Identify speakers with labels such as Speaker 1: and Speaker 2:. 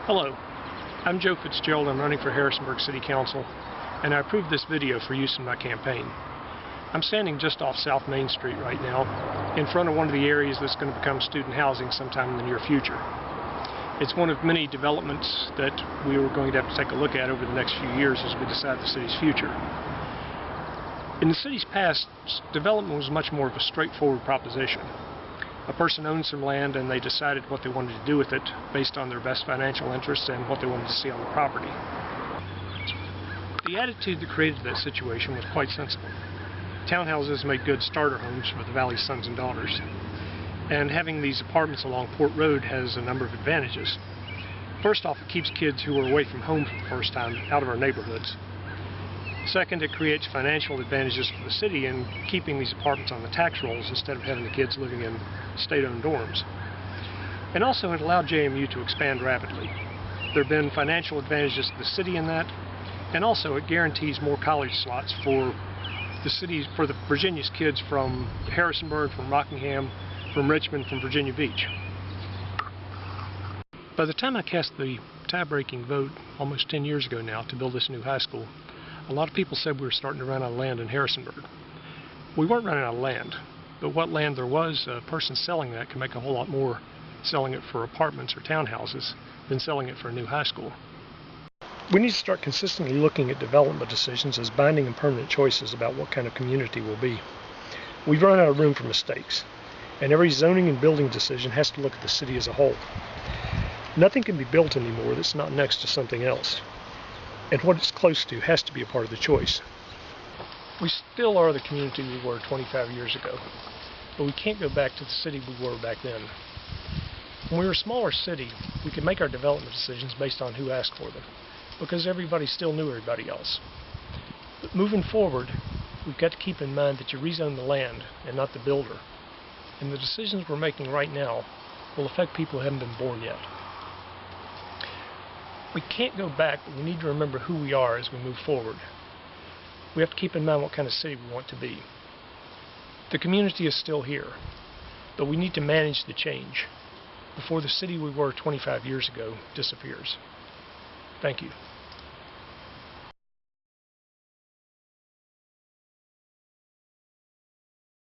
Speaker 1: Hello, I'm Joe Fitzgerald. I'm running for Harrisonburg City Council, and I approved this video for use in my campaign. I'm standing just off South Main Street right now, in front of one of the areas that's going to become student housing sometime in the near future. It's one of many developments that we are going to have to take a look at over the next few years as we decide the city's future. In the city's past, development was much more of a straightforward proposition. A person owned some land and they decided what they wanted to do with it based on their best financial interests and what they wanted to see on the property. The attitude that created that situation was quite sensible. Townhouses made good starter homes for the Valley's sons and daughters, and having these apartments along Port Road has a number of advantages. First off, it keeps kids who are away from home for the first time out of our neighborhoods. Second, it creates financial advantages for the city in keeping these apartments on the tax rolls instead of having the kids living in state-owned dorms. And also, it allowed JMU to expand rapidly. There have been financial advantages to the city in that, and also it guarantees more college slots for the Virginia's kids from Harrisonburg, from Rockingham, from Richmond, from Virginia Beach. By the time I cast the tie-breaking vote almost 10 years ago now to build this new high school, a lot of people said we were starting to run out of land in Harrisonburg. We weren't running out of land, but what land there was, a person selling that could make a whole lot more selling it for apartments or townhouses than selling it for a new high school. We need to start consistently looking at development decisions as binding and permanent choices about what kind of community we'll be. We've run out of room for mistakes, and every zoning and building decision has to look at the city as a whole. Nothing can be built anymore that's not next to something else. And what it's close to has to be a part of the choice. We still are the community we were 25 years ago, but we can't go back to the city we were back then. When we were a smaller city, we could make our development decisions based on who asked for them, because everybody still knew everybody else. But moving forward, we've got to keep in mind that you rezone the land and not the builder, and the decisions we're making right now will affect people who haven't been born yet. We can't go back, but we need to remember who we are as we move forward. We have to keep in mind what kind of city we want to be. The community is still here, but we need to manage the change before the city we were 25 years ago disappears. Thank you.